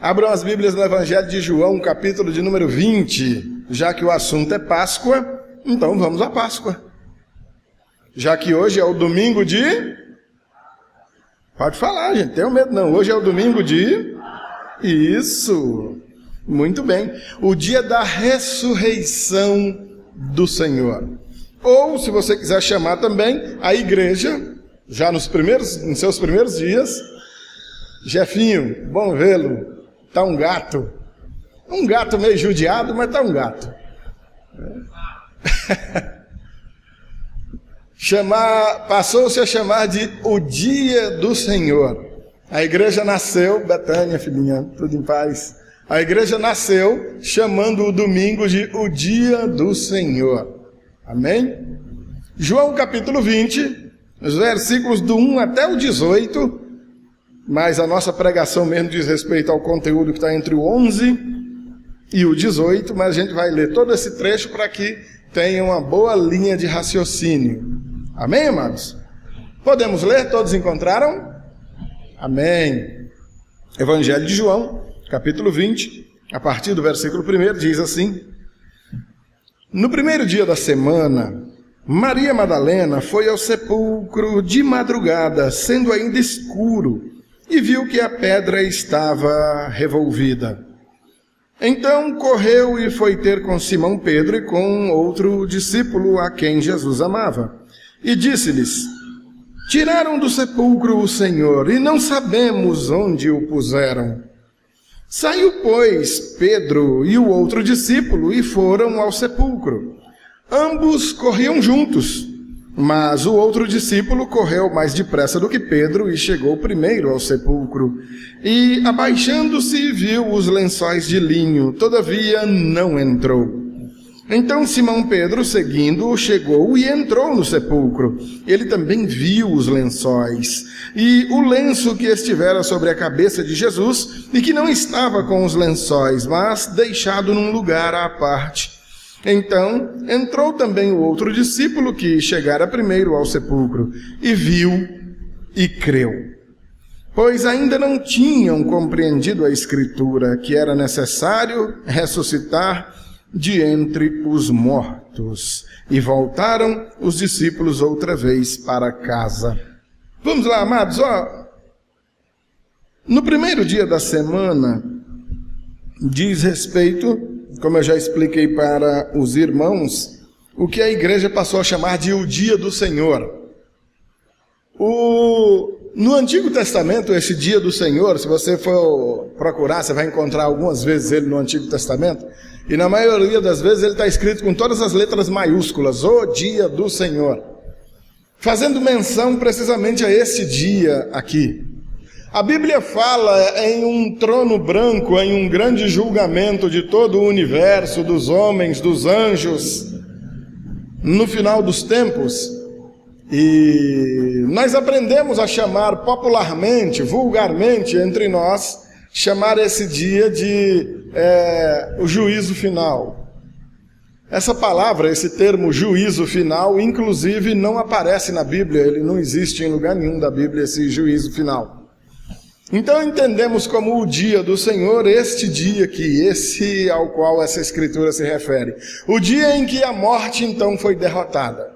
Abram as Bíblias no Evangelho de João, capítulo de número 20. Já que o assunto é Páscoa, então vamos à Páscoa. Já que hoje é o domingo de... Pode falar, gente, tenho medo não. Hoje é o domingo de... Isso, muito bem. O dia da ressurreição do Senhor. Ou, se você quiser chamar também, a igreja, já em seus primeiros dias. Jefinho, bom vê-lo. Tá um gato. Um gato meio judiado, mas tá um gato. Passou-se a chamar de o dia do Senhor. A igreja nasceu, Betânia, filhinha, tudo em paz. A igreja nasceu chamando o domingo de o dia do Senhor. Amém? João capítulo 20, os versículos do 1 até o 18, mas a nossa pregação mesmo diz respeito ao conteúdo que está entre o 11 e o 18, mas a gente vai ler todo esse trecho para que tenha uma boa linha de raciocínio. Amém, amados? Podemos ler? Todos encontraram? Amém. Evangelho de João, capítulo 20, a partir do versículo 1, diz assim: No primeiro dia da semana, Maria Madalena foi ao sepulcro de madrugada, sendo ainda escuro, e viu que a pedra estava revolvida. Então correu e foi ter com Simão Pedro e com outro discípulo a quem Jesus amava. E disse-lhes: Tiraram do sepulcro o Senhor, e não sabemos onde o puseram. Saiu, pois, Pedro e o outro discípulo e foram ao sepulcro. Ambos corriam juntos, mas o outro discípulo correu mais depressa do que Pedro e chegou primeiro ao sepulcro. E, abaixando-se, viu os lençóis de linho, todavia não entrou. Então Simão Pedro, seguindo-o, chegou e entrou no sepulcro. Ele também viu os lençóis e o lenço que estivera sobre a cabeça de Jesus, e que não estava com os lençóis, mas deixado num lugar à parte. Então entrou também o outro discípulo que chegara primeiro ao sepulcro, e viu e creu. Pois ainda não tinham compreendido a Escritura, que era necessário ressuscitar de entre os mortos. E voltaram os discípulos outra vez para casa. Vamos lá, amados, no primeiro dia da semana, diz respeito, como eu já expliquei para os irmãos, o que a igreja passou a chamar de o dia do Senhor. No Antigo Testamento, esse dia do Senhor, se você for procurar, você vai encontrar algumas vezes ele no Antigo Testamento, e na maioria das vezes ele está escrito com todas as letras maiúsculas, o dia do Senhor, fazendo menção precisamente a esse dia aqui. A Bíblia fala em um trono branco, em um grande julgamento de todo o universo, dos homens, dos anjos, no final dos tempos. E nós aprendemos a chamar popularmente, vulgarmente entre nós, chamar esse dia de o juízo final. Essa palavra, esse termo juízo final, inclusive não aparece na Bíblia, ele não existe em lugar nenhum da Bíblia, esse juízo final. Então entendemos como o dia do Senhor, este dia aqui, esse ao qual essa escritura se refere. O dia em que a morte então foi derrotada.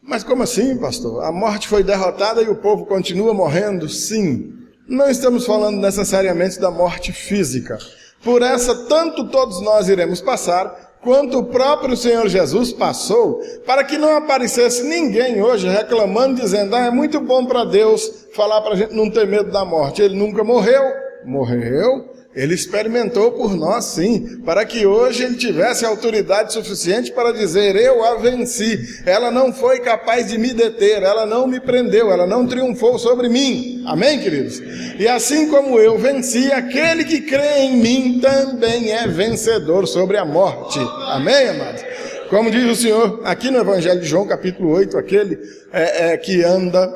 Mas como assim, pastor? A morte foi derrotada e o povo continua morrendo? Sim. Não estamos falando necessariamente da morte física. Por essa, tanto todos nós iremos passar, quanto o próprio Senhor Jesus passou, para que não aparecesse ninguém hoje reclamando, dizendo: é muito bom para Deus falar para a gente não ter medo da morte. Ele nunca morreu. Morreu. Ele experimentou por nós, sim, para que hoje ele tivesse autoridade suficiente para dizer: eu a venci. Ela não foi capaz de me deter, ela não me prendeu, ela não triunfou sobre mim. Amém, queridos? E assim como eu venci, aquele que crê em mim também é vencedor sobre a morte. Amém, amados? Como diz o Senhor aqui no Evangelho de João, capítulo 8, aquele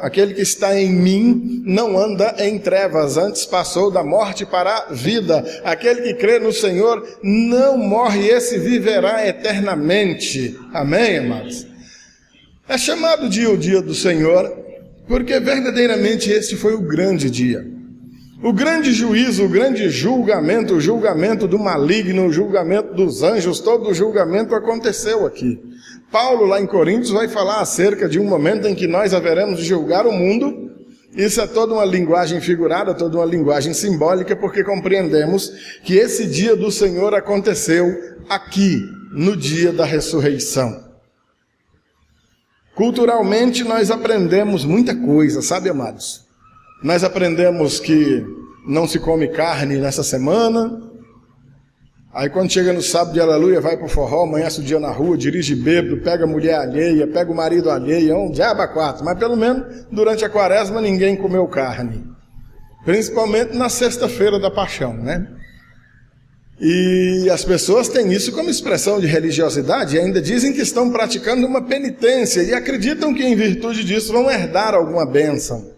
aquele que está em mim, não anda em trevas, antes passou da morte para a vida. Aquele que crê no Senhor não morre, esse viverá eternamente. Amém, amados? É chamado de o dia do Senhor, porque verdadeiramente este foi o grande dia. O grande juízo, o grande julgamento, o julgamento do maligno, o julgamento dos anjos, todo o julgamento aconteceu aqui. Paulo, lá em Coríntios, vai falar acerca de um momento em que nós haveremos de julgar o mundo. Isso é toda uma linguagem figurada, toda uma linguagem simbólica, porque compreendemos que esse dia do Senhor aconteceu aqui, no dia da ressurreição. Culturalmente, nós aprendemos muita coisa, sabe, amados? Nós aprendemos que não se come carne nessa semana. Aí quando chega no sábado de aleluia, vai pro forró, amanhece o dia na rua, dirige bêbado, pega a mulher alheia, pega o marido alheio, é um diabo a quatro. Mas pelo menos durante a quaresma ninguém comeu carne. Principalmente na sexta-feira da paixão, né? E as pessoas têm isso como expressão de religiosidade e ainda dizem que estão praticando uma penitência e acreditam que em virtude disso vão herdar alguma bênção.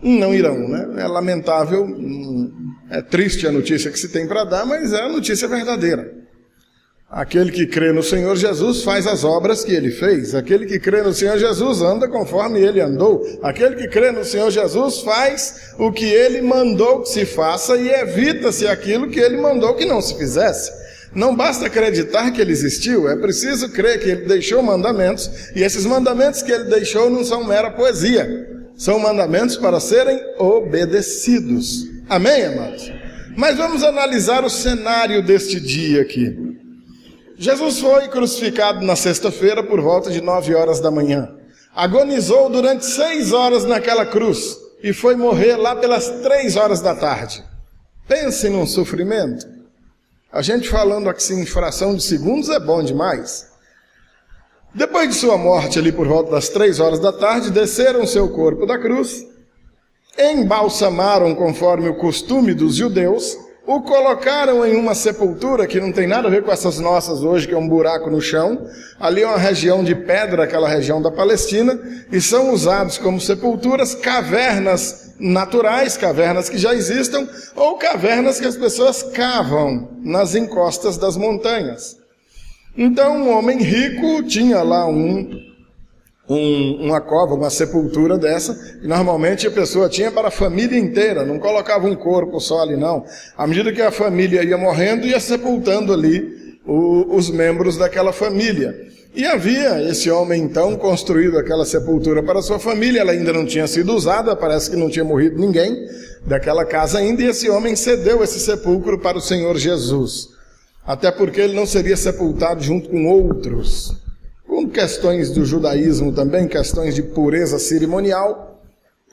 Não irão, né? É lamentável, é triste a notícia que se tem para dar, mas é a notícia verdadeira. Aquele que crê no Senhor Jesus faz as obras que Ele fez. Aquele que crê no Senhor Jesus anda conforme Ele andou. Aquele que crê no Senhor Jesus faz o que Ele mandou que se faça e evita-se aquilo que Ele mandou que não se fizesse. Não basta acreditar que Ele existiu, é preciso crer que Ele deixou mandamentos, e esses mandamentos que Ele deixou não são mera poesia. São mandamentos para serem obedecidos. Amém, amados? Mas vamos analisar o cenário deste dia aqui. Jesus foi crucificado na sexta-feira por volta de 9 horas da manhã. Agonizou durante 6 horas naquela cruz e foi morrer lá pelas 3 horas da tarde. Pense num sofrimento. A gente falando aqui em fração de segundos é bom demais. Depois de sua morte ali por volta das 3 horas da tarde, desceram seu corpo da cruz, embalsamaram conforme o costume dos judeus, o colocaram em uma sepultura que não tem nada a ver com essas nossas hoje, que é um buraco no chão. Ali é uma região de pedra, aquela região da Palestina, e são usados como sepulturas cavernas naturais, cavernas que já existam, ou cavernas que as pessoas cavam nas encostas das montanhas. Então, um homem rico tinha lá uma cova, uma sepultura dessa, e normalmente a pessoa tinha para a família inteira, não colocava um corpo só ali não. À medida que a família ia morrendo, ia sepultando ali os membros daquela família. E havia esse homem então construído aquela sepultura para a sua família, ela ainda não tinha sido usada, parece que não tinha morrido ninguém daquela casa ainda, e esse homem cedeu esse sepulcro para o Senhor Jesus. Até porque ele não seria sepultado junto com outros. Com questões do judaísmo também, questões de pureza cerimonial,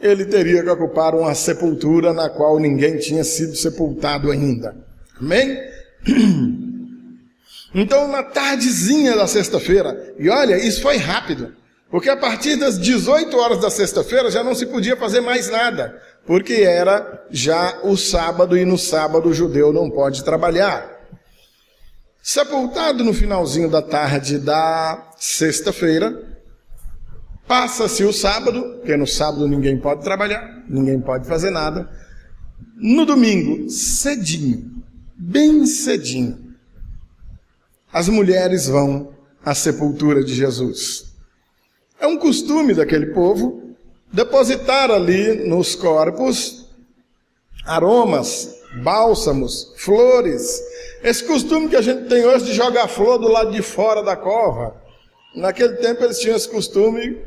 ele teria que ocupar uma sepultura na qual ninguém tinha sido sepultado ainda. Amém? Então, na tardezinha da sexta-feira, e olha, isso foi rápido, porque a partir das 18 horas da sexta-feira já não se podia fazer mais nada, porque era já o sábado, e no sábado o judeu não pode trabalhar. Sepultado no finalzinho da tarde da sexta-feira, passa-se o sábado, porque no sábado ninguém pode trabalhar, ninguém pode fazer nada. No domingo, cedinho, bem cedinho, as mulheres vão à sepultura de Jesus. É um costume daquele povo depositar ali nos corpos aromas, bálsamos, flores. Esse costume que a gente tem hoje de jogar flor do lado de fora da cova, naquele tempo eles tinham esse costume,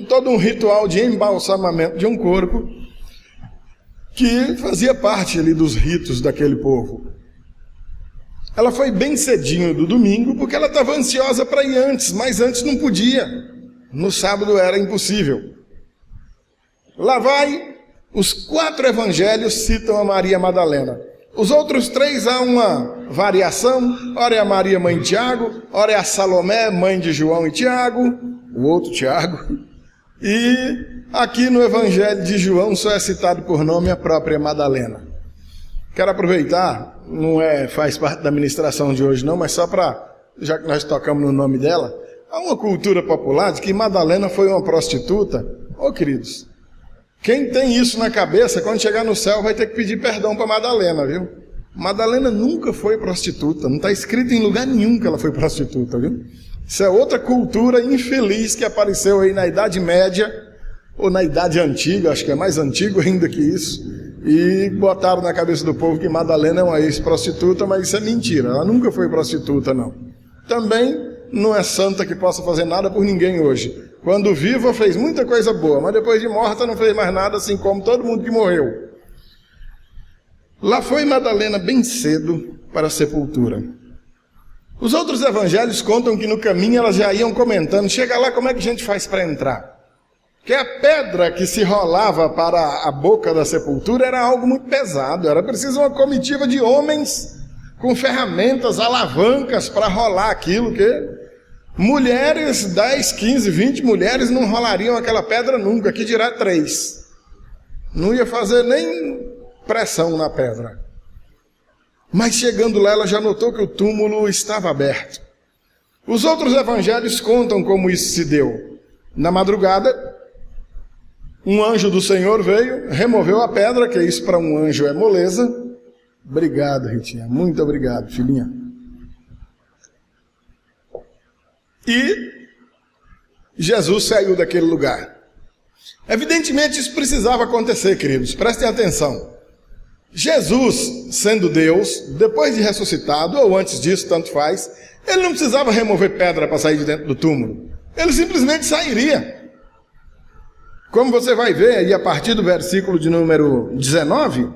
todo um ritual de embalsamamento de um corpo, que fazia parte ali dos ritos daquele povo. Ela foi bem cedinho do domingo, porque ela estava ansiosa para ir antes, mas antes não podia. No sábado era impossível. Lá vai, os 4 evangelhos citam a Maria Madalena. Os outros 3 há uma variação, ora é a Maria, mãe de Tiago, ora é a Salomé, mãe de João e Tiago, o outro Tiago, e aqui no Evangelho de João só é citado por nome a própria Madalena. Quero aproveitar, não faz parte da ministração de hoje não, mas só para, já que nós tocamos no nome dela, há uma cultura popular de que Madalena foi uma prostituta. Ô queridos, quem tem isso na cabeça, quando chegar no céu, vai ter que pedir perdão para Madalena, viu? Madalena nunca foi prostituta, não está escrito em lugar nenhum que ela foi prostituta, viu? Isso é outra cultura infeliz que apareceu aí na Idade Média, ou na Idade Antiga, acho que é mais antigo ainda que isso, e botaram na cabeça do povo que Madalena é uma ex-prostituta, mas isso é mentira, ela nunca foi prostituta, não. Também não é santa que possa fazer nada por ninguém hoje. Quando viva fez muita coisa boa, mas depois de morta não fez mais nada, assim como todo mundo que morreu. Lá foi Madalena bem cedo para a sepultura. Os outros evangelhos contam que no caminho elas já iam comentando, chega lá, como é que a gente faz para entrar? Que a pedra que se rolava para a boca da sepultura era algo muito pesado, era preciso uma comitiva de homens com ferramentas, alavancas para rolar aquilo, que mulheres, 10, 15, 20 mulheres não rolariam aquela pedra nunca, que dirá 3. Não ia fazer nem pressão na pedra. Mas chegando lá, ela já notou que o túmulo estava aberto. Os outros evangelhos contam como isso se deu. Na madrugada, um anjo do Senhor veio, removeu a pedra, que isso para um anjo é moleza. Obrigado, Ritinha. Muito obrigado, filhinha. E Jesus saiu daquele lugar. Evidentemente isso precisava acontecer, queridos. Prestem atenção. Jesus, sendo Deus, depois de ressuscitado, ou antes disso, tanto faz, ele não precisava remover pedra para sair de dentro do túmulo. Ele simplesmente sairia. Como você vai ver aí a partir do versículo de número 19,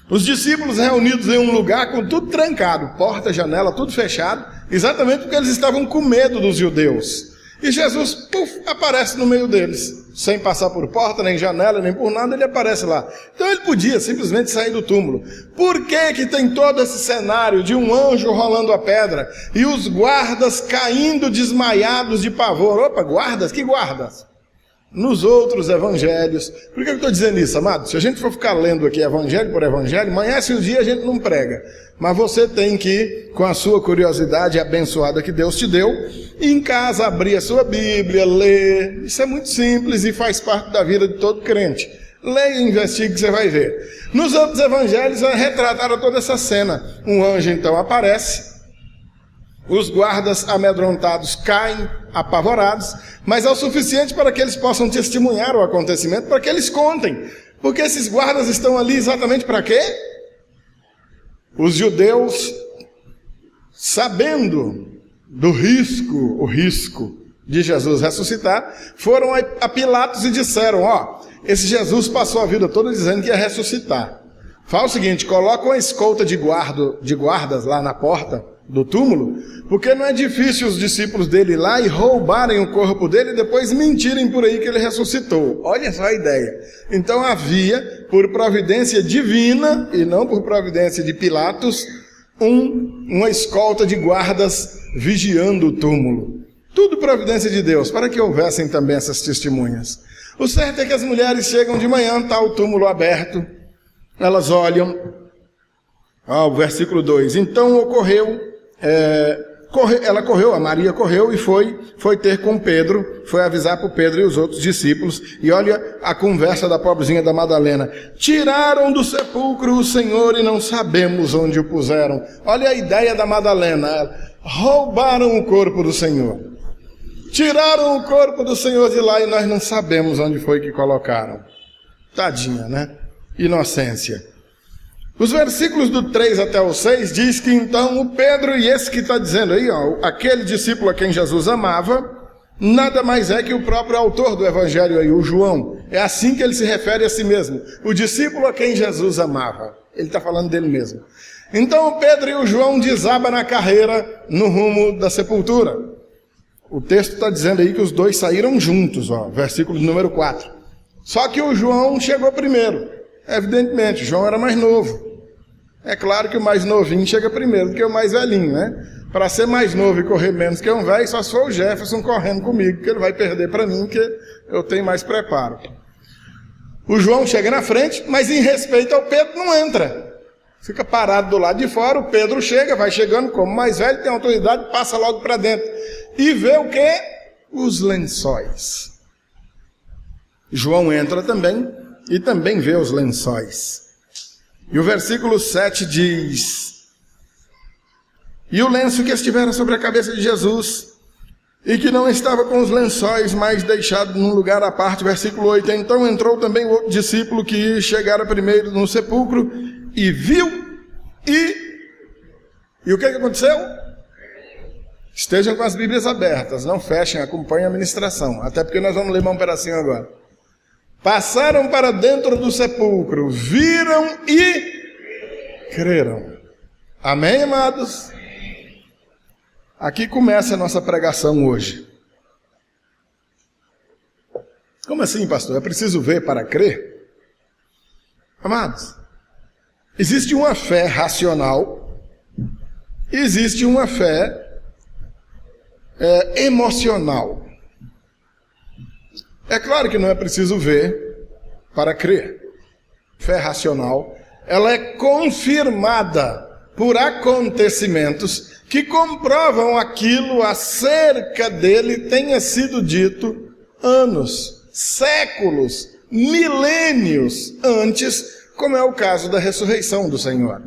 os discípulos reunidos em um lugar com tudo trancado, porta, janela, tudo fechado, exatamente porque eles estavam com medo dos judeus. E Jesus, aparece no meio deles, sem passar por porta, nem janela, nem por nada, ele aparece lá. Então ele podia simplesmente sair do túmulo. Por que que tem todo esse cenário de um anjo rolando a pedra e os guardas caindo desmaiados de pavor? Opa, guardas? Que guardas? Nos outros evangelhos. Por que eu estou dizendo isso, amado? Se a gente for ficar lendo aqui evangelho por evangelho, amanhece o dia a gente não prega. Mas você tem que, com a sua curiosidade abençoada que Deus te deu, em casa abrir a sua Bíblia, ler. Isso é muito simples e faz parte da vida de todo crente. Leia e investigue que você vai ver. Nos outros evangelhos retrataram toda essa cena. Um anjo então aparece. Os guardas amedrontados caem, apavorados, mas é o suficiente para que eles possam testemunhar o acontecimento, para que eles contem. Porque esses guardas estão ali exatamente para quê? Os judeus, sabendo do risco, o risco de Jesus ressuscitar, foram a Pilatos e disseram, esse Jesus passou a vida toda dizendo que ia ressuscitar. Fala o seguinte, coloca uma escolta de guardas lá na porta do túmulo, porque não é difícil os discípulos dele ir lá e roubarem o corpo dele e depois mentirem por aí que ele ressuscitou. Olha só a ideia. Então havia, por providência divina, e não por providência de Pilatos, uma escolta de guardas vigiando o túmulo. Tudo providência de Deus, para que houvessem também essas testemunhas. O certo é que as mulheres chegam de manhã, está o túmulo aberto, elas olham, o versículo 2, então ocorreu, a Maria correu e foi ter com Pedro, foi avisar para o Pedro e os outros discípulos, e olha a conversa da pobrezinha da Madalena, tiraram do sepulcro o Senhor e não sabemos onde o puseram. Olha a ideia da Madalena, roubaram o corpo do Senhor, tiraram o corpo do Senhor de lá e nós não sabemos onde foi que colocaram. Tadinha, né? Inocência. Os versículos do 3 até o 6 diz que então o Pedro, e esse que está dizendo aí, aquele discípulo a quem Jesus amava, nada mais é que o próprio autor do evangelho aí, o João. É assim que ele se refere a si mesmo. O discípulo a quem Jesus amava. Ele está falando dele mesmo. Então o Pedro e o João desabam na carreira no rumo da sepultura. O texto está dizendo aí que os dois saíram juntos, versículo número 4. Só que o João chegou primeiro. Evidentemente, João era mais novo. É claro que o mais novinho chega primeiro do que o mais velhinho, né? Para ser mais novo e correr menos que um velho, só se for o Jefferson correndo comigo, que ele vai perder para mim, que eu tenho mais preparo. O João chega na frente, mas em respeito ao Pedro não entra. Fica parado do lado de fora, o Pedro chega, vai chegando como mais velho, tem autoridade, passa logo para dentro. E vê o quê? Os lençóis. João entra também, e também vê os lençóis. E o versículo 7 diz, e o lenço que estivera sobre a cabeça de Jesus e que não estava com os lençóis, mas deixado num lugar à parte. Versículo 8. Então entrou também o outro discípulo que chegara primeiro no sepulcro e viu, e o que aconteceu? Estejam com as Bíblias abertas, não fechem, acompanhem a ministração, até porque nós vamos ler mais um pedacinho agora. Passaram para dentro do sepulcro, viram e creram. Amém, amados? Aqui começa a nossa pregação hoje. Como assim, pastor? É preciso ver para crer? Amados, existe uma fé racional, existe uma fé emocional. É claro que não é preciso ver para crer. Fé racional, ela é confirmada por acontecimentos que comprovam aquilo acerca dele tenha sido dito anos, séculos, milênios antes, como é o caso da ressurreição do Senhor.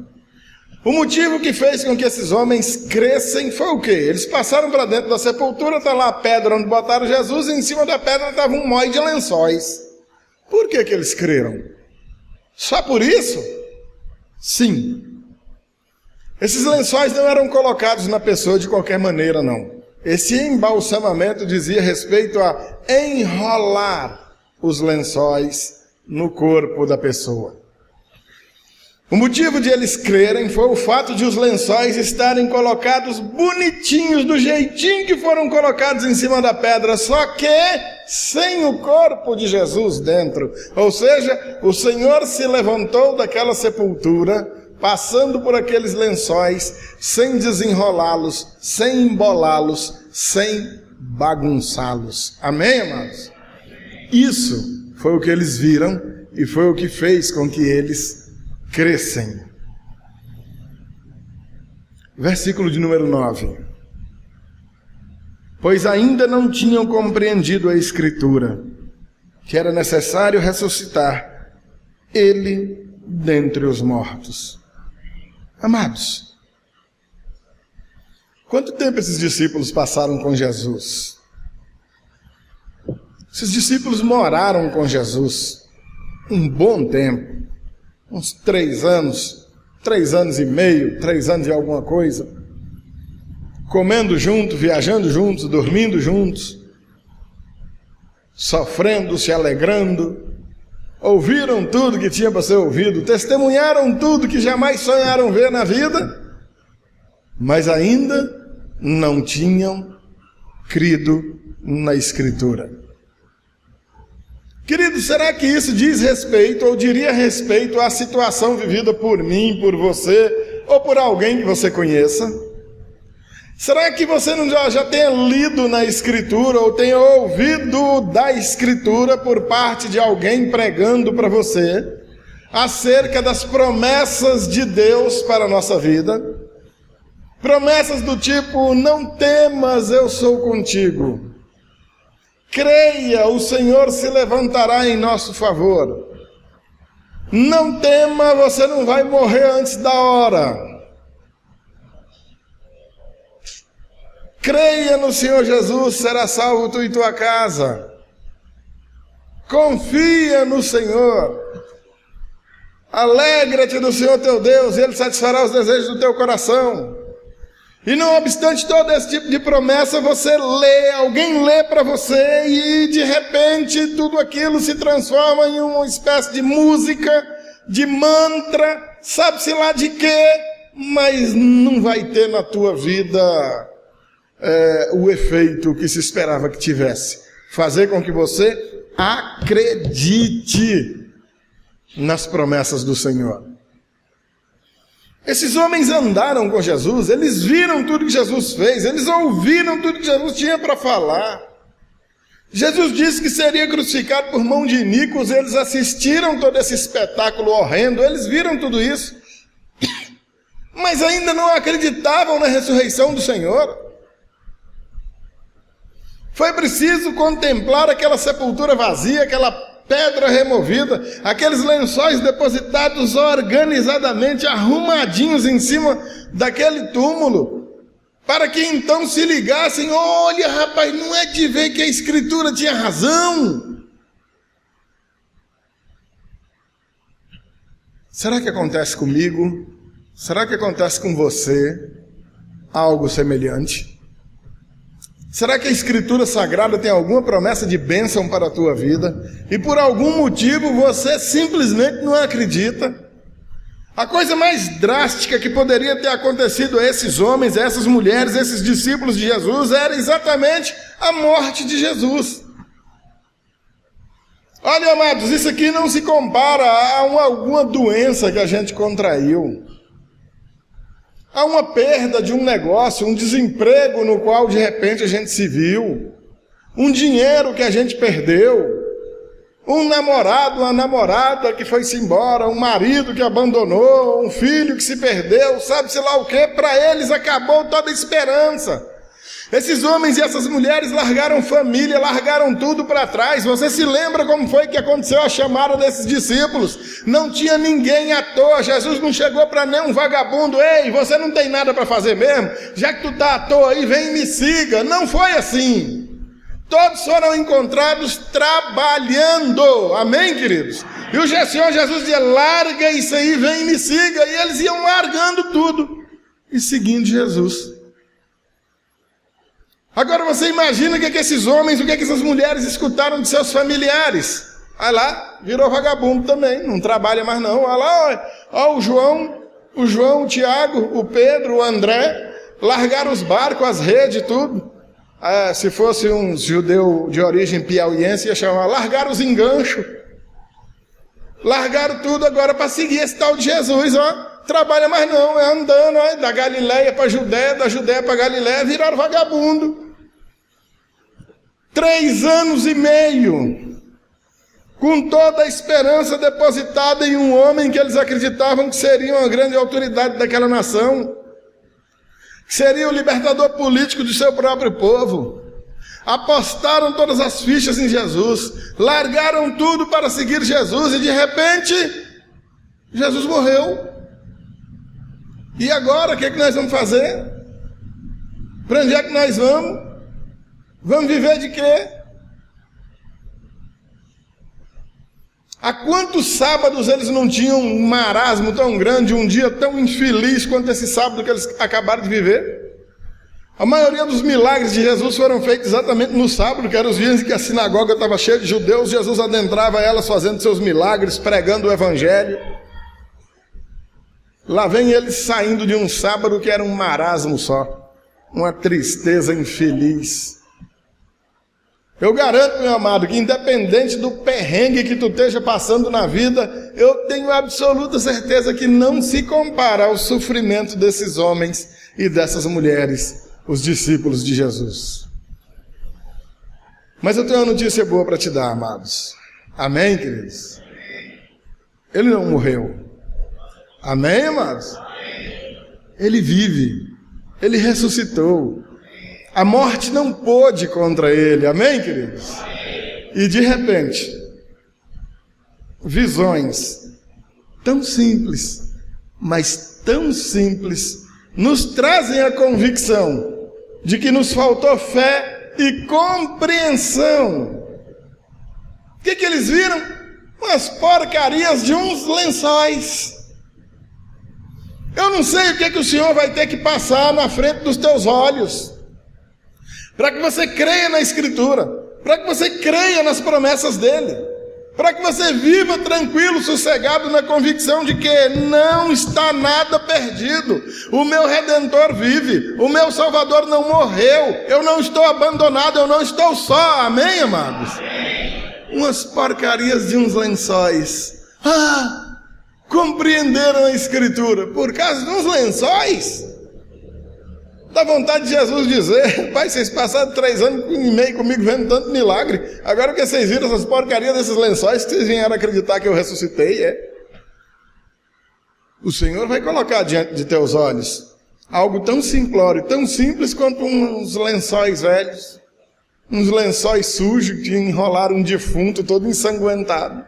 O motivo que fez com que esses homens crescem foi o quê? Eles passaram para dentro da sepultura, está lá a pedra onde botaram Jesus, e em cima da pedra estava um mói de lençóis. Por que eles creram? Só por isso? Sim. Esses lençóis não eram colocados na pessoa de qualquer maneira, não. Esse embalsamamento dizia respeito a enrolar os lençóis no corpo da pessoa. O motivo de eles crerem foi o fato de os lençóis estarem colocados bonitinhos, do jeitinho que foram colocados em cima da pedra, só que sem o corpo de Jesus dentro. Ou seja, o Senhor se levantou daquela sepultura, passando por aqueles lençóis, sem desenrolá-los, sem embolá-los, sem bagunçá-los. Amém, amados? Isso foi o que eles viram e foi o que fez com que eles crescem. Versículo de número 9. Pois ainda não tinham compreendido a Escritura, que era necessário ressuscitar ele dentre os mortos. Amados, quanto tempo esses discípulos passaram com Jesus? Esses discípulos moraram com Jesus um bom tempo. Uns 3 anos, 3 anos e meio, 3 anos e alguma coisa, comendo junto, viajando juntos, dormindo juntos, sofrendo, se alegrando, ouviram tudo que tinha para ser ouvido, testemunharam tudo que jamais sonharam ver na vida, mas ainda não tinham crido na Escritura. Querido, será que isso diz respeito, ou diria respeito à situação vivida por mim, por você, ou por alguém que você conheça? Será que você não já tenha lido na Escritura, ou tenha ouvido da Escritura por parte de alguém pregando para você, acerca das promessas de Deus para a nossa vida? Promessas do tipo, não temas, eu sou contigo. Creia, o Senhor se levantará em nosso favor. Não tema, você não vai morrer antes da hora. Creia no Senhor Jesus, será salvo tu e tua casa. Confia no Senhor. Alegra-te do Senhor teu Deus, Ele satisfará os desejos do teu coração. E não obstante todo esse tipo de promessa, você lê, alguém lê para você e de repente tudo aquilo se transforma em uma espécie de música, de mantra, sabe-se lá de quê, mas não vai ter na tua vida o efeito que se esperava que tivesse. Fazer com que você acredite nas promessas do Senhor. Esses homens andaram com Jesus, eles viram tudo que Jesus fez, eles ouviram tudo que Jesus tinha para falar. Jesus disse que seria crucificado por mão de iníquos, eles assistiram todo esse espetáculo horrendo, eles viram tudo isso, mas ainda não acreditavam na ressurreição do Senhor. Foi preciso contemplar aquela sepultura vazia, aquela pedra removida, aqueles lençóis depositados organizadamente, arrumadinhos em cima daquele túmulo, para que então se ligassem: olha, rapaz, não é de ver que a Escritura tinha razão. Será que acontece comigo? Será que acontece com você algo semelhante? Será que a Escritura Sagrada tem alguma promessa de bênção para a tua vida e por algum motivo você simplesmente não acredita? A coisa mais drástica que poderia ter acontecido a esses homens, a essas mulheres, a esses discípulos de Jesus, era exatamente a morte de Jesus. Olha, amados, isso aqui não se compara a alguma doença que a gente contraiu, a uma perda de um negócio, um desemprego no qual de repente a gente se viu, um dinheiro que a gente perdeu, um namorado, uma namorada que foi-se embora, um marido que abandonou, um filho que se perdeu, sabe-se lá o quê. Para eles acabou toda a esperança. Esses homens e essas mulheres largaram família, largaram tudo para trás. Você se lembra como foi que aconteceu a chamada desses discípulos? Não tinha ninguém à toa. Jesus não chegou para nenhum vagabundo: ei, você não tem nada para fazer mesmo? Já que tu está à toa aí, vem e me siga. Não foi assim. Todos foram encontrados trabalhando. Amém, queridos? E o Senhor Jesus dizia: larga isso aí, vem e me siga. E eles iam largando tudo e seguindo Jesus. Agora você imagina o que esses homens, o que essas mulheres escutaram de seus familiares. Olha lá, virou vagabundo também, não trabalha mais não. Olha lá, ó, o João, o Tiago, o Pedro, o André, largaram os barcos, as redes, tudo. Se fosse um judeu de origem piauiense, ia chamar: largaram os enganchos. Largaram tudo agora para seguir esse tal de Jesus, ó. Trabalha mais não, é andando, ó, da Galileia para Judéia, da Judéia para Galileia, viraram vagabundo. 3 anos e meio, com toda a esperança depositada em um homem que eles acreditavam que seria uma grande autoridade daquela nação, que seria o libertador político do seu próprio povo. Apostaram todas as fichas em Jesus, largaram tudo para seguir Jesus e de repente Jesus morreu. E agora o que nós vamos fazer? Para onde é que nós vamos? Vamos viver de quê? Há quantos sábados eles não tinham um marasmo tão grande, um dia tão infeliz quanto esse sábado que eles acabaram de viver? A maioria dos milagres de Jesus foram feitos exatamente no sábado, que eram os dias em que a sinagoga estava cheia de judeus. Jesus adentrava elas fazendo seus milagres, pregando o evangelho. Lá vem eles saindo de um sábado que era um marasmo só, uma tristeza infeliz. Eu garanto, meu amado, que independente do perrengue que tu esteja passando na vida, eu tenho absoluta certeza que não se compara ao sofrimento desses homens e dessas mulheres, os discípulos de Jesus. Mas eu tenho uma notícia boa para te dar, amados. Amém, queridos? Ele não morreu. Amém, amados? Ele vive. Ele ressuscitou. A morte não pôde contra ele. Amém, queridos? E de repente, visões tão simples, mas tão simples, nos trazem a convicção de que nos faltou fé e compreensão. O que eles viram? Umas porcarias de uns lençóis. Eu não sei o que o Senhor vai ter que passar na frente dos teus olhos para que você creia na Escritura, para que você creia nas promessas dele, para que você viva tranquilo, sossegado na convicção de que não está nada perdido. O meu Redentor vive, o meu Salvador não morreu, eu não estou abandonado, eu não estou só. Amém, amados? Umas porcarias de uns lençóis. Compreenderam a Escritura por causa de uns lençóis? Dá vontade de Jesus dizer: pai, vocês passaram 3 anos e meio comigo vendo tanto milagre, agora que vocês viram essas porcarias desses lençóis, que vocês vieram acreditar que eu ressuscitei, O Senhor vai colocar diante de teus olhos algo tão simplório, tão simples quanto uns lençóis velhos, uns lençóis sujos que enrolaram um defunto todo ensanguentado,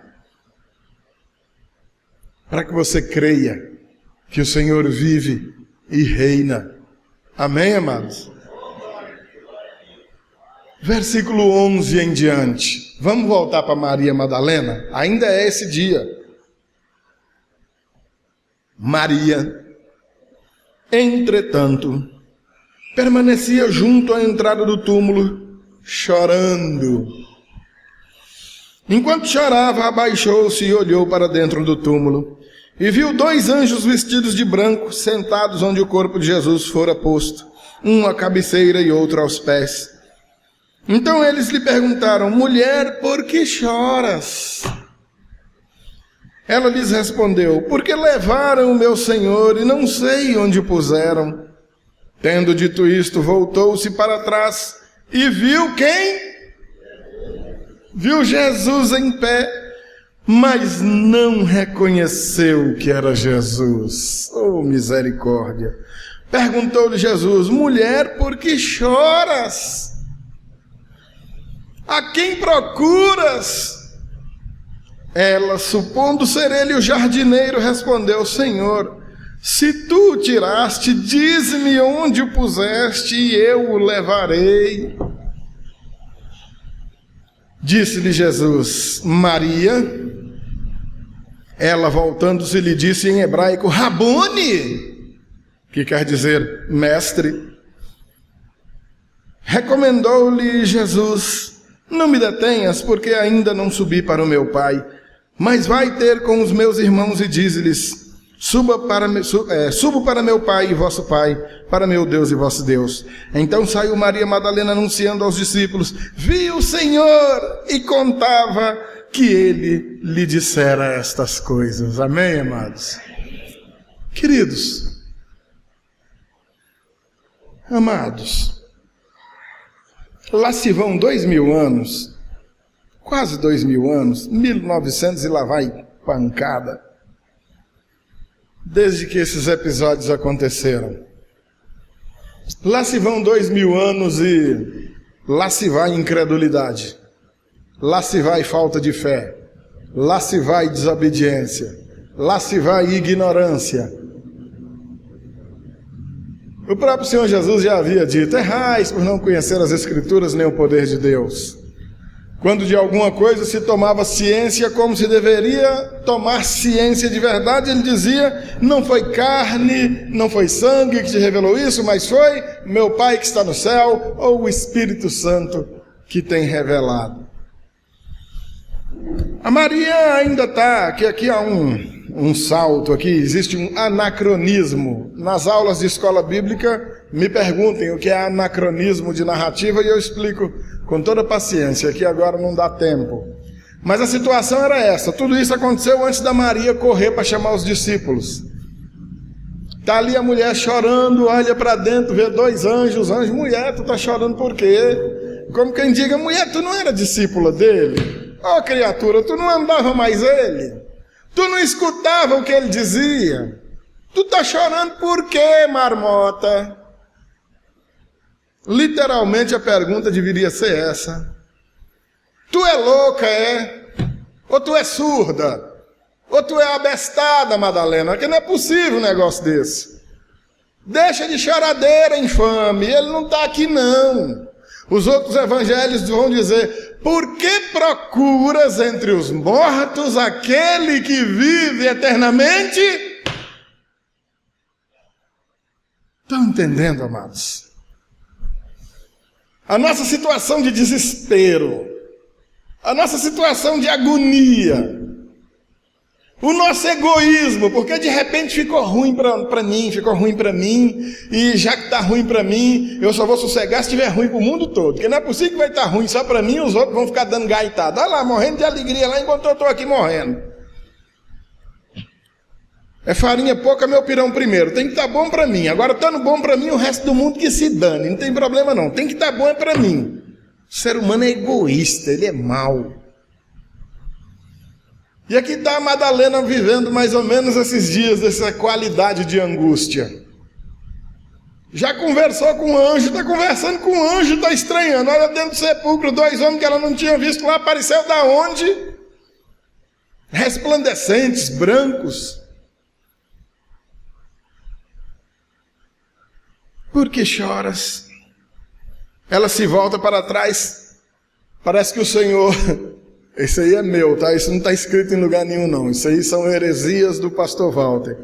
para que você creia que o Senhor vive e reina Amém, amados? Versículo 11 em diante. Vamos voltar para Maria Madalena? Ainda é esse dia. Maria, entretanto, permanecia junto à entrada do túmulo, chorando. Enquanto chorava, abaixou-se e olhou para dentro do túmulo, e viu 2 anjos vestidos de branco, sentados onde o corpo de Jesus fora posto, um à cabeceira e outro aos pés. Então eles lhe perguntaram: mulher, por que choras? Ela lhes respondeu: porque levaram o meu Senhor e não sei onde o puseram. Tendo dito isto, voltou-se para trás e viu quem? Viu Jesus em pé, mas não reconheceu que era Jesus. Oh, misericórdia! Perguntou-lhe Jesus: mulher, por que choras? A quem procuras? Ela, supondo ser ele o jardineiro, respondeu: Senhor, se tu o tiraste, dize-me onde o puseste e eu o levarei. Disse-lhe Jesus: Maria. Ela, voltando-se, lhe disse em hebraico: Rabone, que quer dizer mestre. Recomendou-lhe Jesus: não me detenhas, porque ainda não subi para o meu Pai, mas vai ter com os meus irmãos e dize-lhes: subo para meu Pai e vosso Pai, para meu Deus e vosso Deus. Então saiu Maria Madalena anunciando aos discípulos: vi o Senhor, e contava que ele lhe dissera estas coisas. Amém, amados? Queridos, amados, lá se vão 2000 anos, quase 2000 anos, 1900 e lá vai pancada, desde que esses episódios aconteceram. Lá se vão 2000 anos e lá se vai incredulidade, lá se vai falta de fé, lá se vai desobediência, lá se vai ignorância. O próprio Senhor Jesus já havia dito: errais por não conhecer as Escrituras nem o poder de Deus. Quando de alguma coisa se tomava ciência como se deveria tomar ciência de verdade, ele dizia: não foi carne, não foi sangue que te revelou isso, mas foi meu Pai que está no céu, ou o Espírito Santo que tem revelado. A Maria ainda está, aqui há um salto, aqui existe um anacronismo. Nas aulas de escola bíblica, me perguntem o que é anacronismo de narrativa e eu explico com toda paciência, aqui agora não dá tempo. Mas a situação era essa: tudo isso aconteceu antes da Maria correr para chamar os discípulos. Está ali a mulher chorando, olha para dentro, vê 2 anjos, mulher, tu está chorando por quê? Como quem diga: mulher, tu não era discípula dele? Ó, criatura, tu não andava mais ele? Tu não escutava o que ele dizia? Tu está chorando por quê, marmota? Literalmente a pergunta deveria ser essa: tu é louca, é? Ou tu é surda? Ou tu é abestada, Madalena? Que não é possível um negócio desse. Deixa de choradeira, infame, ele não está aqui não. Os outros evangelhos vão dizer: por que procuras entre os mortos aquele que vive eternamente? Estão entendendo, amados? A nossa situação de desespero, a nossa situação de agonia, o nosso egoísmo, porque de repente ficou ruim para mim, e já que está ruim para mim, eu só vou sossegar se estiver ruim para o mundo todo, porque não é possível que vai estar ruim só para mim e os outros vão ficar dando gaitada. Olha lá, morrendo de alegria lá enquanto eu estou aqui morrendo. É farinha pouca, meu pirão primeiro, tem que estar bom para mim. Agora estando bom para mim, o resto do mundo que se dane, não tem problema não, tem que estar bom para mim. O ser humano é egoísta, ele é mau. E aqui está a Madalena vivendo mais ou menos esses dias dessa qualidade de angústia. Já conversou com o anjo, está conversando com o anjo, está estranhando. Olha dentro do sepulcro, 2 homens que ela não tinha visto lá, apareceu da onde? Resplandecentes, brancos. por que choras? Ela se volta para trás, parece que o Senhor, isso aí é meu, tá? Isso não está escrito em lugar nenhum não, isso aí são heresias do pastor Walter.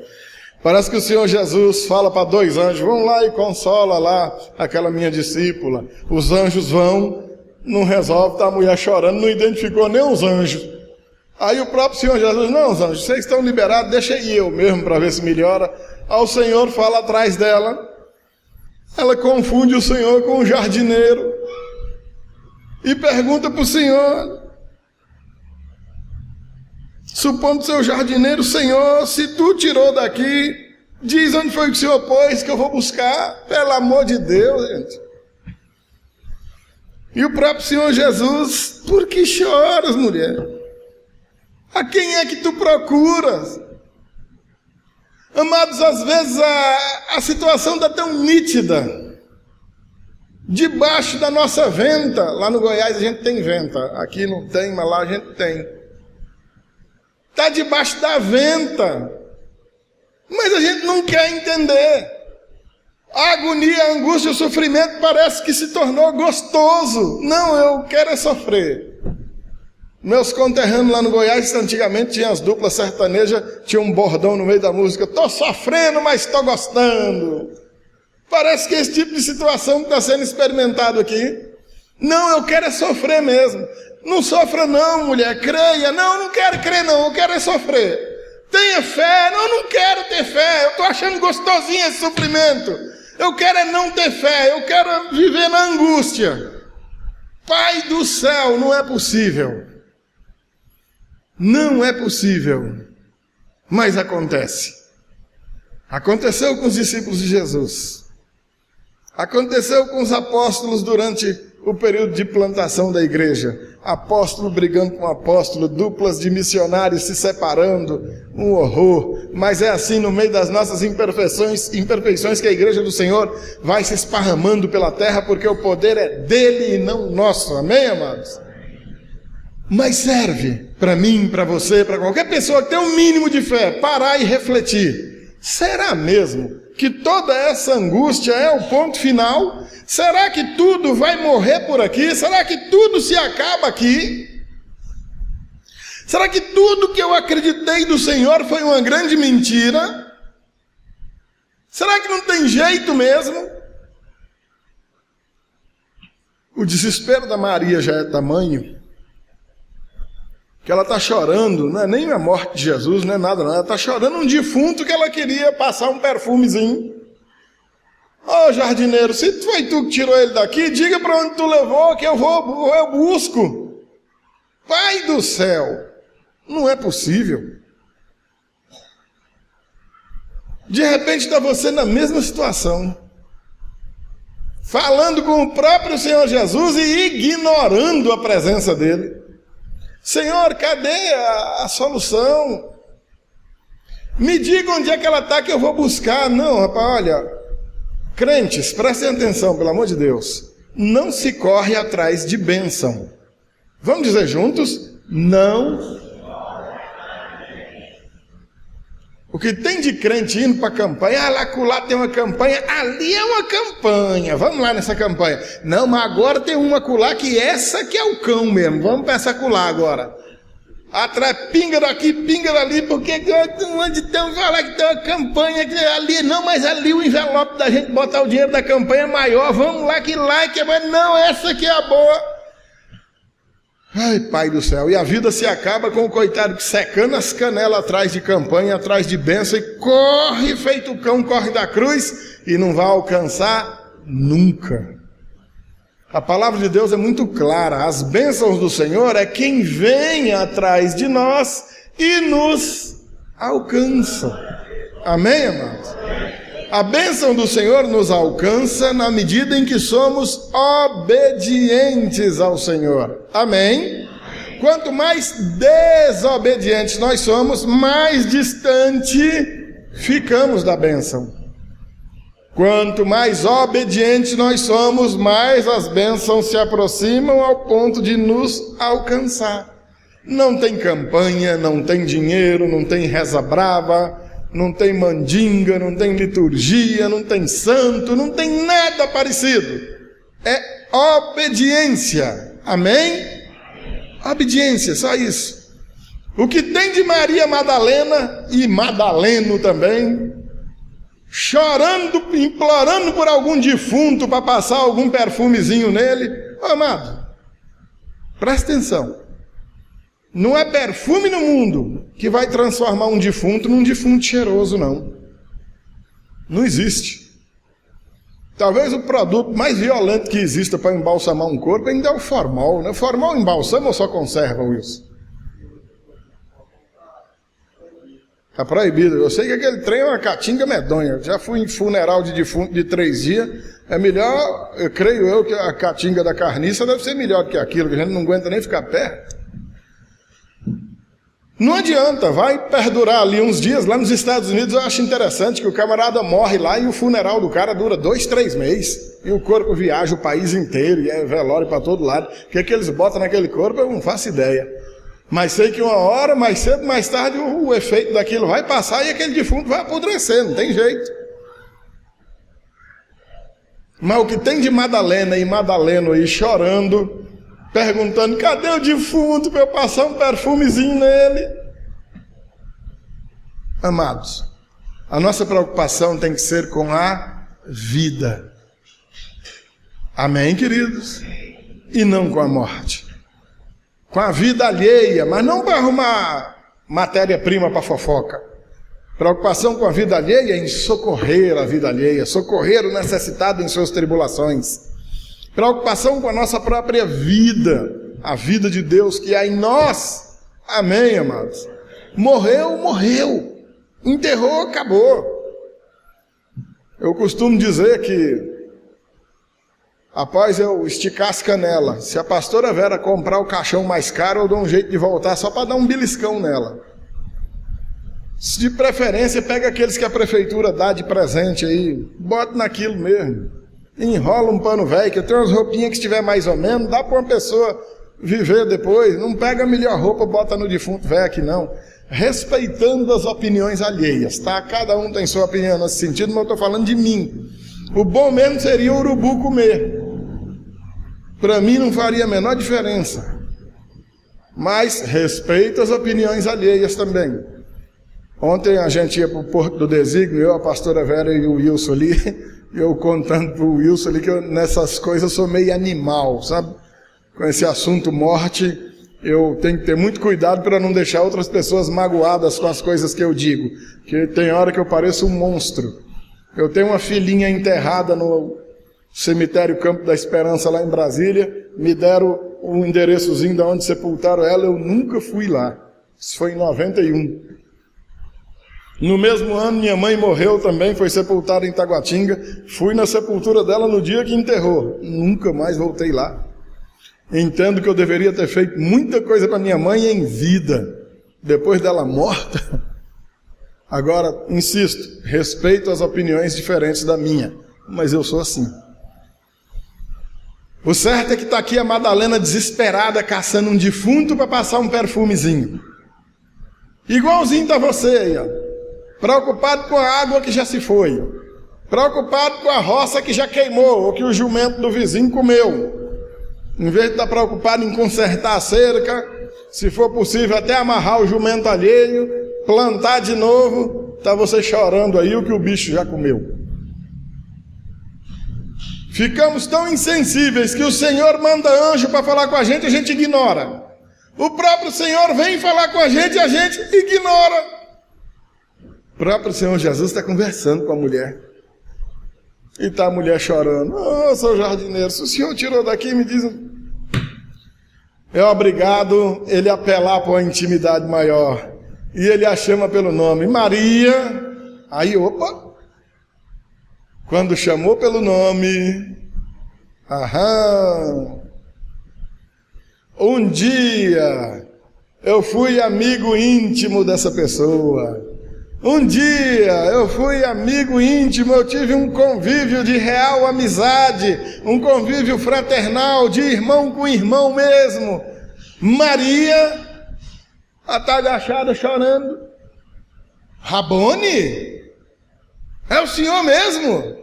Parece que o Senhor Jesus fala para 2 anjos, vão lá e consola lá aquela minha discípula. Os anjos vão, não resolve, tá a mulher chorando, não identificou nem os anjos. Aí o próprio Senhor Jesus, não, os anjos, vocês estão liberados, deixa aí eu mesmo para ver se melhora. Aí o Senhor fala atrás dela, ela confunde o Senhor com o jardineiro e pergunta para o Senhor, supondo seu jardineiro, Senhor, se tu tirou daqui, diz onde foi que o Senhor pôs que eu vou buscar, pelo amor de Deus, gente. E o próprio Senhor Jesus, por que choras, mulher? A quem é que tu procuras? Amados, às vezes a situação está tão nítida, debaixo da nossa venta. Lá no Goiás a gente tem venta, aqui não tem, mas lá a gente tem. Está debaixo da venta, mas a gente não quer entender. A agonia, a angústia, o sofrimento parece que se tornou gostoso. Não, eu quero é sofrer. Meus conterrâneos lá no Goiás, antigamente tinha as duplas sertanejas, tinha um bordão no meio da música, tô sofrendo, mas tô gostando. Parece que é esse tipo de situação que está sendo experimentado aqui. Não, eu quero é sofrer mesmo. Não sofra não, mulher, creia. Não, não quero crer não, eu quero é sofrer. Tenha fé. Não, não quero ter fé, eu estou achando gostosinho esse sofrimento. Eu quero é não ter fé, eu quero é viver na angústia. Pai do céu, não é possível. Não é possível. Mas acontece. Aconteceu com os discípulos de Jesus. Aconteceu com os apóstolos durante o período de plantação da igreja. Apóstolo brigando com apóstolo, duplas de missionários se separando, um horror. Mas é assim no meio das nossas imperfeições que a igreja do Senhor vai se esparramando pela terra, porque o poder é dele e não nosso. Amém, amados? Mas serve para mim, para você, para qualquer pessoa que tem um mínimo de fé, parar e refletir. Será mesmo que toda essa angústia é o ponto final? Será que tudo vai morrer por aqui? Será que tudo se acaba aqui? Será que tudo que eu acreditei do Senhor foi uma grande mentira? Será que não tem jeito mesmo? O desespero da Maria já é tamanho que ela está chorando, não é nem a morte de Jesus, não é nada não, ela está chorando um defunto que ela queria passar um perfumezinho. Ô jardineiro, se foi tu que tirou ele daqui, diga para onde tu levou que eu busco. Pai do céu, não é possível. De repente está você na mesma situação, falando com o próprio Senhor Jesus e ignorando a presença dele. Senhor, cadê a solução? Me diga onde é que ela está que eu vou buscar. Não, rapaz, olha, crentes, prestem atenção, pelo amor de Deus. Não se corre atrás de bênção. Vamos dizer juntos? Não. O que tem de crente indo para a campanha, lá tem uma campanha, ali é uma campanha, vamos lá nessa campanha. Não, mas agora tem uma acolá que essa que é o cão mesmo, vamos para essa acolá agora. Atrás, pinga daqui, pinga dali, porque onde tem falar que tem uma campanha ali, não, mas ali o envelope da gente botar o dinheiro da campanha é maior, vamos lá que é mais, não, essa que é a boa. Ai, Pai do céu, e a vida se acaba com o coitado secando as canelas atrás de campanha, atrás de bênção, e corre feito o cão, corre da cruz, e não vai alcançar nunca. A palavra de Deus é muito clara, as bênçãos do Senhor é quem vem atrás de nós e nos alcança. Amém, amados? A bênção do Senhor nos alcança na medida em que somos obedientes ao Senhor. Amém? Quanto mais desobedientes nós somos, mais distante ficamos da bênção. Quanto mais obedientes nós somos, mais as bênçãos se aproximam ao ponto de nos alcançar. Não tem campanha, não tem dinheiro, não tem reza brava, não tem mandinga, não tem liturgia, não tem santo, não tem nada parecido. É obediência. Amém? Obediência, só isso. O que tem de Maria Madalena e Madaleno também, chorando, implorando por algum defunto para passar algum perfumezinho nele. Ô, amado, presta atenção. Não é perfume no mundo que vai transformar um defunto num defunto cheiroso, não. Não existe. Talvez o produto mais violento que exista para embalsamar um corpo ainda é o formol, né? Formol embalsama ou só conserva, Wilson? Está proibido. Eu sei que aquele trem é uma caatinga medonha. Já fui em funeral de defunto de 3 dias. É melhor, eu creio eu, que a caatinga da carniça deve ser melhor do que aquilo, que a gente não aguenta nem ficar perto. Não adianta, vai perdurar ali uns dias. Lá nos Estados Unidos eu acho interessante que o camarada morre lá e o funeral do cara dura 2, 3 meses. E o corpo viaja o país inteiro, e é velório para todo lado. O que é que eles botam naquele corpo eu não faço ideia. Mas sei que uma hora, mais cedo, mais tarde, o efeito daquilo vai passar e aquele defunto vai apodrecer, não tem jeito. Mas o que tem de Madalena e Madaleno aí chorando, perguntando, cadê o defunto para eu passar um perfumezinho nele? Amados, a nossa preocupação tem que ser com a vida. Amém, queridos? E não com a morte. Com a vida alheia, mas não para arrumar matéria-prima para fofoca. Preocupação com a vida alheia é em socorrer a vida alheia, socorrer o necessitado em suas tribulações. Preocupação com a nossa própria vida, a vida de Deus que há em nós. Amém, amados? Morreu, morreu. Enterrou, acabou. Eu costumo dizer que após eu esticar as canelas, se a pastora Vera comprar o caixão mais caro, eu dou um jeito de voltar só para dar um beliscão nela. De preferência, pega aqueles que a prefeitura dá de presente aí, bota naquilo mesmo. Enrola um pano velho, que eu tenho umas roupinhas que estiver mais ou menos, dá para uma pessoa viver depois. Não pega a melhor roupa, bota no defunto velho aqui não. Respeitando as opiniões alheias, tá? Cada um tem sua opinião nesse sentido, mas eu estou falando de mim. O bom mesmo seria o urubu comer. Para mim não faria a menor diferença. Mas respeito as opiniões alheias também. Ontem a gente ia para o Porto do Desígnio, eu, a pastora Vera e o Wilson ali, eu contando para o Wilson ali que eu, nessas coisas eu sou meio animal, sabe? Com esse assunto morte, eu tenho que ter muito cuidado para não deixar outras pessoas magoadas com as coisas que eu digo. Porque tem hora que eu pareço um monstro. Eu tenho uma filhinha enterrada no cemitério Campo da Esperança, lá em Brasília. Me deram o endereçozinho de onde sepultaram ela, eu nunca fui lá. Isso foi em 91. No mesmo ano, minha mãe morreu também, foi sepultada em Taguatinga. Fui na sepultura dela no dia que enterrou. Nunca mais voltei lá. Entendo que eu deveria ter feito muita coisa para minha mãe em vida. Depois dela morta. Agora, insisto, respeito as opiniões diferentes da minha. Mas eu sou assim. O certo é que está aqui a Madalena desesperada, caçando um defunto para passar um perfumezinho. Igualzinho está você aí, ó. Preocupado com a água que já se foi. Preocupado com a roça que já queimou, ou que o jumento do vizinho comeu. Em vez de estar preocupado em consertar a cerca, se for possível até amarrar o jumento alheio, plantar de novo, está você chorando aí o que o bicho já comeu. Ficamos tão insensíveis que o Senhor manda anjo para falar com a gente ignora. O próprio Senhor vem falar com a gente ignora. O próprio Senhor Jesus está conversando com a mulher. E está a mulher chorando. Ô, seu jardineiro, se o senhor tirou daqui, me diz... É obrigado ele apelar para uma intimidade maior. E ele a chama pelo nome. Maria. Aí, opa. Quando chamou pelo nome, um dia eu fui amigo íntimo dessa pessoa. Um dia eu fui amigo íntimo, eu tive um convívio de real amizade, um convívio fraternal, de irmão com irmão mesmo. Maria está agachada chorando. Rabone? É o Senhor mesmo?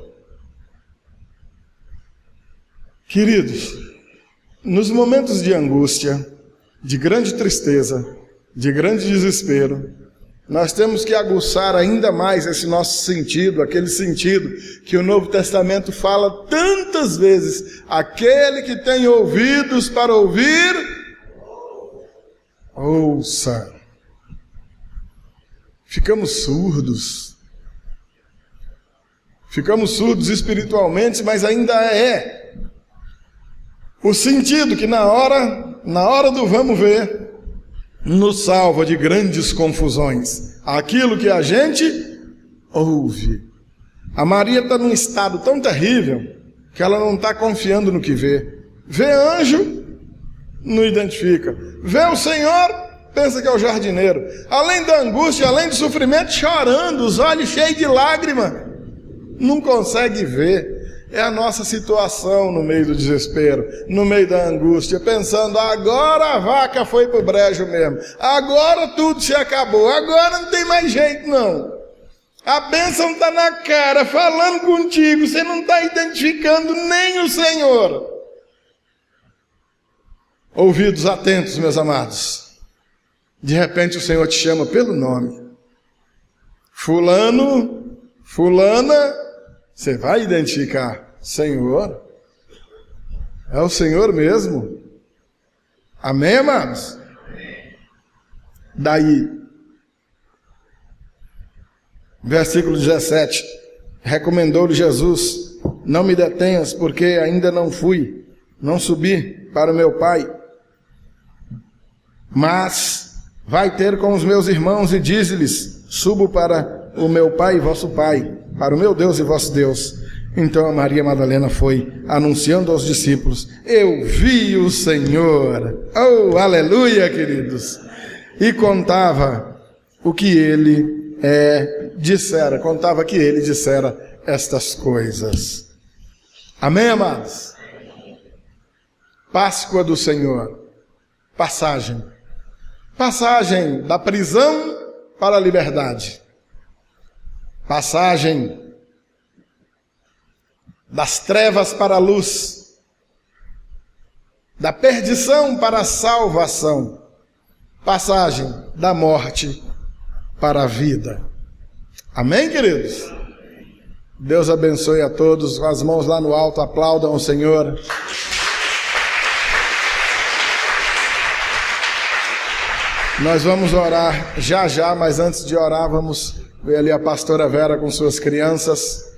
Queridos, nos momentos de angústia, de grande tristeza, de grande desespero, nós temos que aguçar ainda mais esse nosso sentido, aquele sentido que o Novo Testamento fala tantas vezes: aquele que tem ouvidos para ouvir, ouça. Ficamos surdos espiritualmente, mas ainda é o sentido que na hora do vamos ver, nos salva de grandes confusões. Aquilo que a gente ouve. A Maria está num estado tão terrível que ela não está confiando no que vê. Vê anjo, não identifica. Vê o Senhor, pensa que é o jardineiro. Além da angústia, além do sofrimento, chorando, os olhos cheios de lágrimas. Não consegue ver. É a nossa situação no meio do desespero, no meio da angústia, pensando: agora a vaca foi pro brejo mesmo, agora tudo se acabou, agora não tem mais jeito não. A bênção está na cara, falando contigo, você não está identificando nem o Senhor. Ouvidos atentos, meus amados. De repente o Senhor te chama pelo nome. Fulano, fulana, você vai identificar: Senhor, é o Senhor mesmo. Amém, amados? Daí, versículo 17, recomendou-lhe Jesus: não me detenhas, porque ainda não subi para o meu Pai, mas vai ter com os meus irmãos e dize-lhes: subo para o meu Pai e vosso Pai, para o meu Deus e vosso Deus. Então a Maria Madalena foi anunciando aos discípulos: eu vi o Senhor. Oh, aleluia, queridos. E contava o que ele dissera, estas coisas. Amém, amados? Páscoa do Senhor. Passagem da prisão para a liberdade. Passagem das trevas para a luz, da perdição para a salvação, passagem da morte para a vida. Amém, queridos? Deus abençoe a todos. Com as mãos lá no alto, aplaudam o Senhor. Nós vamos orar já, mas antes de orar, vamos ver ali a pastora Vera com suas crianças.